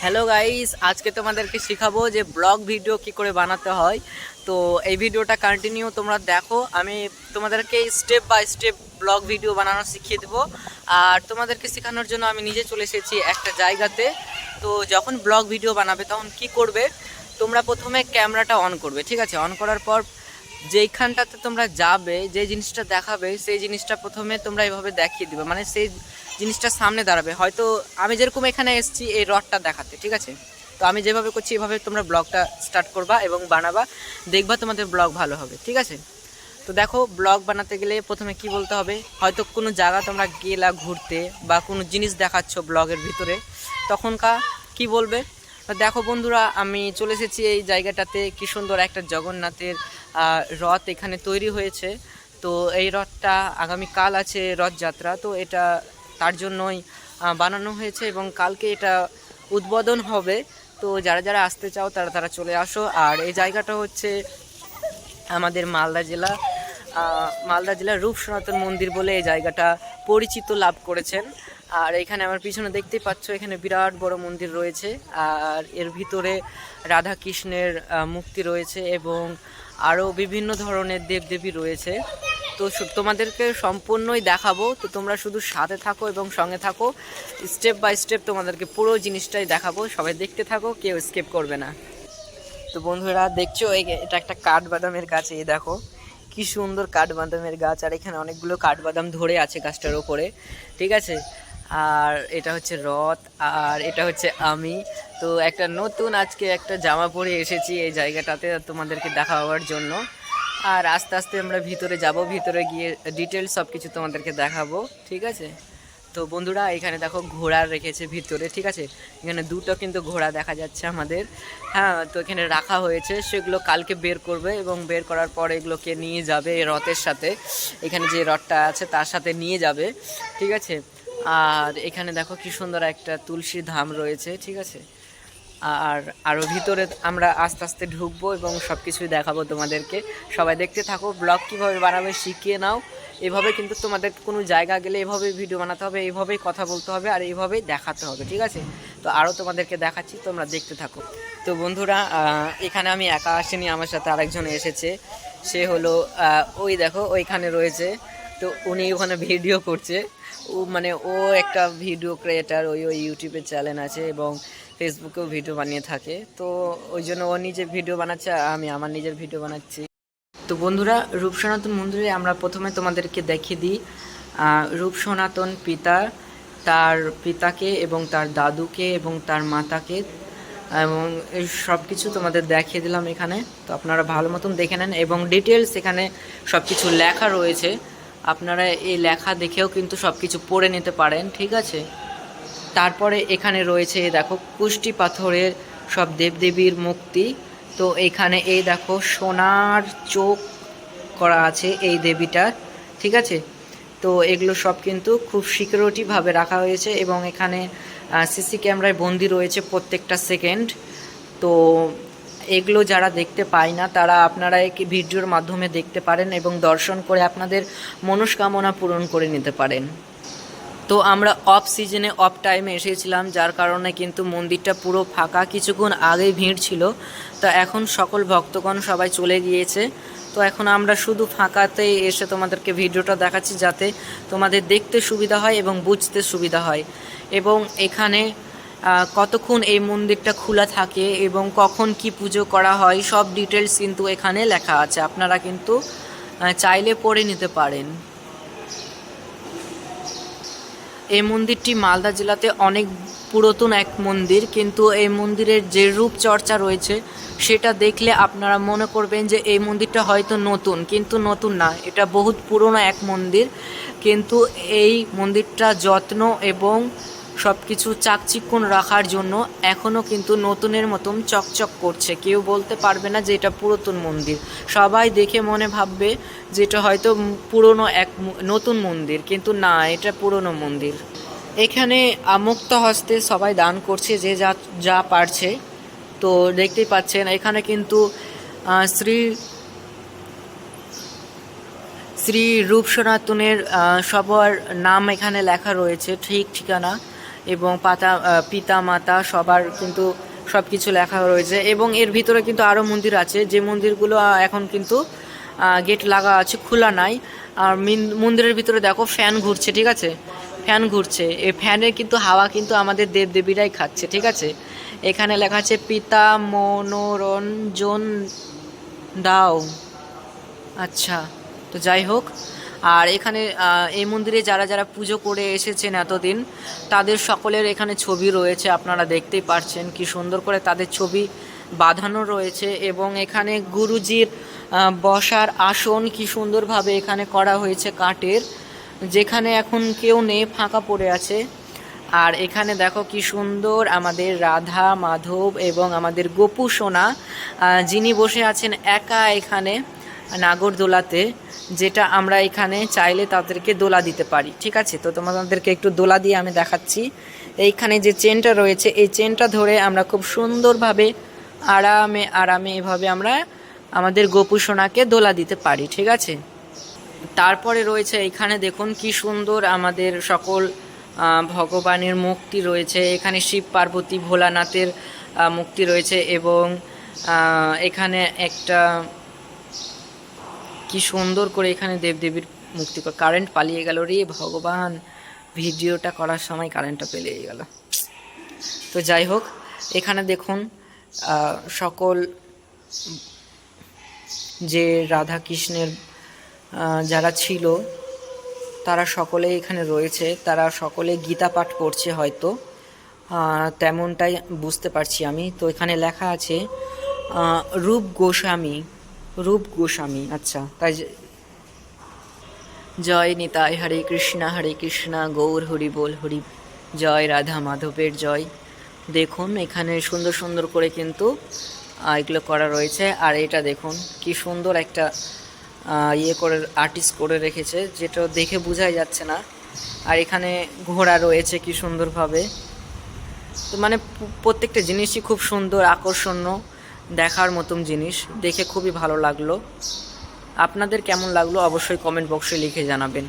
Hello guys, আজকে তোমাদেরকে শেখাবো যে ব্লগ ভিডিও কি করে বানাতে হয়। তো এই ভিডিওটা কন্টিনিউ তোমরা দেখো, আমি তোমাদেরকে step by step blog video বানানো শিখিয়ে দেবো। আর তোমাদেরকে শেখানোর জন্য আমি নিজে চলে এসেছি একটা জায়গাতে। তো যখন ব্লগ ভিডিও বানাবে তখন কি করবে, তোমরা প্রথমে ক্যামেরাটা অন করবে, ঠিক আছে? অন করার পর যেইখানটাতে তোমরা যাবে, যে জিনিসটা দেখাবে সেই জিনিসটা প্রথমে তোমরা এভাবে দেখিয়ে দিবে, মানে সেই জিনিসটা সামনে দাঁড়াবে। হয়তো আমি যেরকম এখানে এসেছি এই রডটা দেখাতে, ঠিক আছে? তো আমি যেভাবে করছি এভাবে তোমরা ব্লগটা স্টার্ট করবা এবং বানাবা, দেখবা তোমাদের ব্লগ ভালো হবে, ঠিক আছে? তো দেখো, ব্লগ বানাতে গেলে প্রথমে কি বলতে হবে, হয়তো কোনো জায়গা তোমরা গেলা ঘুরতে বা কোনো জিনিস দেখাচ্ছ ব্লগের ভিতরে, তখনকার কি বলবে। দেখো বন্ধুরা, আমি চলে এসেছি এই জায়গাটাতে, কি সুন্দর একটা জগন্নাথের রথ এখানে তৈরি হয়েছে। তো এই রথটা আগামীকাল আছে রথযাত্রা, তো এটা তার জন্যই বানানো হয়েছে এবং কালকে এটা উদ্বোধন হবে। তো যারা যারা আসতে চাও তারা তারা চলে আসো। আর এই জায়গাটা হচ্ছে আমাদের মালদা জেলার রূপ সনাতন মন্দির বলে এই জায়গাটা পরিচিত লাভ করেছেন। আর এখানে আমার পিছনে দেখতেই পাচ্ছ, এখানে বিরাট বড় মন্দির রয়েছে। আর এর ভিতরে রাধা কৃষ্ণের মূর্তি রয়েছে এবং আরও বিভিন্ন ধরনের দেবদেবী রয়েছে। তো তোমাদেরকে সম্পূর্ণই দেখাবো, তো তোমরা শুধু সাথে থাকো এবং সঙ্গে থাকো। স্টেপ বাই স্টেপ তোমাদেরকে পুরো জিনিসটাই দেখাবো, সবাই দেখতে থাকো, কেউ স্কিপ করবে না। তো বন্ধুরা দেখছো, এটা একটা কাঠবাদামের গাছ, এই দেখো কি সুন্দর কাঠবাদামের গাছ। আর এখানে অনেকগুলো কাঠবাদাম ধরে আছে গাছটার ওপরে, ঠিক আছে? আর এটা হচ্ছে রথ, আর এটা হচ্ছে আমি। তো একটা নতুন আজকে একটা জামা পরে এসেছি এই জায়গাটাতে তোমাদেরকে দেখাবার জন্য। আর আস্তে আস্তে আমরা ভিতরে যাব, ভিতরে গিয়ে ডিটেলস সব কিছু তোমাদেরকে দেখাবো, ঠিক আছে? তো বন্ধুরা, এখানে দেখো ঘোড়া রেখেছে ভিতরে, ঠিক আছে? এখানে দুটো কিন্তু ঘোড়া দেখা যাচ্ছে আমাদের। হ্যাঁ, তো এখানে রাখা হয়েছে, সেগুলো কালকে বের করবে এবং বের করার পর এগুলোকে নিয়ে যাবে এই রথের সাথে, এখানে যে রথটা আছে তার সাথে নিয়ে যাবে, ঠিক আছে? আর এখানে দেখো কি সুন্দর একটা তুলসী ধাম রয়েছে, ঠিক আছে? আর আরও ভিতরে আমরা আস্তে আস্তে ঢুকবো এবং সব কিছুই দেখাবো তোমাদেরকে। সবাই দেখতে থাকো, ব্লগ কীভাবে বানাবে শিখিয়ে নাও। এভাবে কিন্তু তোমাদের কোনো জায়গা গেলে এভাবেই ভিডিও বানাতে হবে, এইভাবেই কথা বলতে হবে আর এইভাবেই দেখাতে হবে, ঠিক আছে? তো আরও তোমাদেরকে দেখাচ্ছি, তোমরা দেখতে থাকো। তো বন্ধুরা, এখানে আমি একা আসিনি, আমার সাথে আরেকজন এসেছে। সে হলো ওই দেখো ওইখানে রয়েছে। তো উনি ওখানে ভিডিও করছে। ও একটা ভিডিও ক্রিয়েটার, ওই ইউটিউবের চ্যানেল আছে এবং ফেসবুকেও ভিডিও বানিয়ে থাকে। তো ওই জন্য ও নিজে ভিডিও বানাচ্ছে, আমি আমার নিজের ভিডিও বানাচ্ছি। তো বন্ধুরা, রূপ সনাতন মন্দিরে আমরা প্রথমে তোমাদেরকে দেখিয়ে দিই রূপ সনাতন পিতা, তার পিতাকে এবং তার দাদুকে এবং তার মাতাকে, এবং এই সব কিছু তোমাদের দেখিয়ে দিলাম এখানে। তো আপনারা ভালো মতন দেখে নেন এবং ডিটেলস এখানে সব কিছু লেখা রয়েছে, আপনারা এই লেখা দেখেও কিন্তু সব কিছু পড়ে নিতে পারেন, ঠিক আছে? তারপরে এখানে রয়েছে দেখো কুষ্টি পাথরের সব দেবদেবীর মূর্তি। তো এখানে এই দেখো সোনার চোখ করা আছে এই দেবীটার, ঠিক আছে? তো এগুলো সব কিন্তু খুব সিকিউরিটিভাবে রাখা হয়েছে এবং এখানে সিসি ক্যামেরায় বন্দি রয়েছে প্রত্যেকটা সেকেন্ড। তো এগুলো যারা দেখতে পায় না তারা আপনারা এই ভিডিওর মাধ্যমে দেখতে পারেন এবং দর্শন করে আপনাদের মনস্কামনা পূরণ করে নিতে পারেন। তো আমরা অফ সিজনে অফ টাইমে এসেছিলাম, যার কারণে কিন্তু মন্দিরটা পুরো ফাঁকা, কিছুক্ষণ আগেই ভিড় ছিল। তো এখন সকল ভক্তগণ সবাই চলে গিয়েছে। তো এখন আমরা শুধু ফাঁকাতেই এসে তোমাদেরকে ভিডিওটা দেখাচ্ছি, যাতে তোমাদের দেখতে সুবিধা হয় এবং বুঝতে সুবিধা হয়। এবং এখানে কতক্ষণ এই মন্দিরটা খোলা থাকে এবং কখন কি পুজো করা হয় সব ডিটেলস কিন্তু এখানে লেখা আছে, আপনারা কিন্তু চাইলে পড়ে নিতে পারেন। এই মন্দিরটি মালদা জেলাতে অনেক পুরাতন এক মন্দির, কিন্তু এই মন্দিরের যে রূপচর্চা রয়েছে সেটা দেখলে আপনারা মনে করবেন যে এই মন্দিরটা হয়তো নতুন, কিন্তু নতুন না, এটা বহুত পুরনো এক মন্দির। কিন্তু এই মন্দিরটা যত্ন এবং সব কিছু চাকচিক্যন রাখার জন্য এখনও কিন্তু নতুনের মতন চকচক করছে, কেউ বলতে পারবে না যে এটা পুরাতন মন্দির। সবাই দেখে মনে ভাববে যে এটা হয়তো পুরনো নতুন মন্দির, কিন্তু না, এটা পুরনো মন্দির। এখানে মুক্ত হস্তে সবাই দান করছে, যে যা যা পারছে। তো দেখতেই পাচ্ছেন এখানে কিন্তু শ্রী শ্রী রূপ সনাতনের সবার নাম এখানে লেখা রয়েছে, ঠিক ঠিকানা। এবং পিতা মাতা সবার কিন্তু সব কিছু লেখা রয়েছে। এবং এর ভিতরে কিন্তু আরও মন্দির আছে, যে মন্দিরগুলো এখন কিন্তু গেট লাগা আছে, খোলা নাই। আর মন্দিরের ভিতরে দেখো ফ্যান ঘুরছে, ঠিক আছে, ফ্যান ঘুরছে। এই ফ্যানের কিন্তু হাওয়া কিন্তু আমাদের দেবদেবীরাই খাচ্ছে, ঠিক আছে। এখানে লেখা আছে পিতা মনোরঞ্জন দাও। আচ্ছা, তো যাই হোক। আর এখানে এই মন্দিরে যারা যারা পুজো করে এসেছেন এতদিন, তাদের সকলের এখানে ছবি রয়েছে, আপনারা দেখতেই পারছেন কি সুন্দর করে তাদের ছবি বাঁধানো রয়েছে। এবং এখানে গুরুজির বসার আসন কি সুন্দরভাবে এখানে করা হয়েছে কাঠের, যেখানে এখন কেউ নেই, ফাঁকা পড়ে আছে। আর এখানে দেখো কি সুন্দর আমাদের রাধা মাধব এবং আমাদের গোপু সোনা, যিনি বসে আছেন একা এখানে নাগরদোলাতে, যেটা আমরা এখানে চাইলে তাদেরকে দোলা দিতে পারি, ঠিক আছে। তো তোমাদেরকে একটু দোলা দিয়ে আমি দেখাচ্ছি। এইখানে যে চেনটা রয়েছে, এই চেনটা ধরে আমরা খুব সুন্দরভাবে আরামে আরামে এভাবে আমরা আমাদের গোপু সোনাকে দোলা দিতে পারি, ঠিক আছে। তারপরে রয়েছে এইখানে দেখুন কি সুন্দর আমাদের সকল ভগবানের মূর্তি রয়েছে। এখানে শিব পার্বতী ভোলানাথের মূর্তি রয়েছে। এবং এখানে একটা কি সুন্দর করে এখানে দেবদেবীর মুক্তি। কারেন্ট পালিয়ে গেল রে ভগবান, ভিডিওটা করার সময় কারেন্টটা পেলিয়ে গেল। তো যাই হোক, এখানে দেখুন সকল যে রাধা কৃষ্ণের যারা ছিল তারা সকলেই এখানে রয়েছে, তারা সকলে গীতা পাঠ করছে হয়তো, তেমনটাই বুঝতে পারছি আমি। তো এখানে লেখা আছে রূপ গোস্বামী, আচ্ছা। তাই জয় নিতাই, হরে কৃষ্ণা গৌর হরি বল হরি, জয় রাধা মাধবের জয়। দেখুন এখানে সুন্দর সুন্দর করে কিন্তু এগুলো করা রয়েছে। আর এটা দেখুন কি সুন্দর একটা করে আর্টিস্ট করে রেখেছে, যেটা দেখে বোঝাই যাচ্ছে না। আর এখানে ঘোড়া রয়েছে কি সুন্দরভাবে। তো মানে প্রত্যেকটা জিনিসই খুব সুন্দর, আকর্ষণীয়, দেখার মতন জিনিস, দেখে খুবই ভালো লাগলো। আপনাদের কেমন লাগলো অবশ্যই কমেন্ট বক্সে লিখে জানাবেন।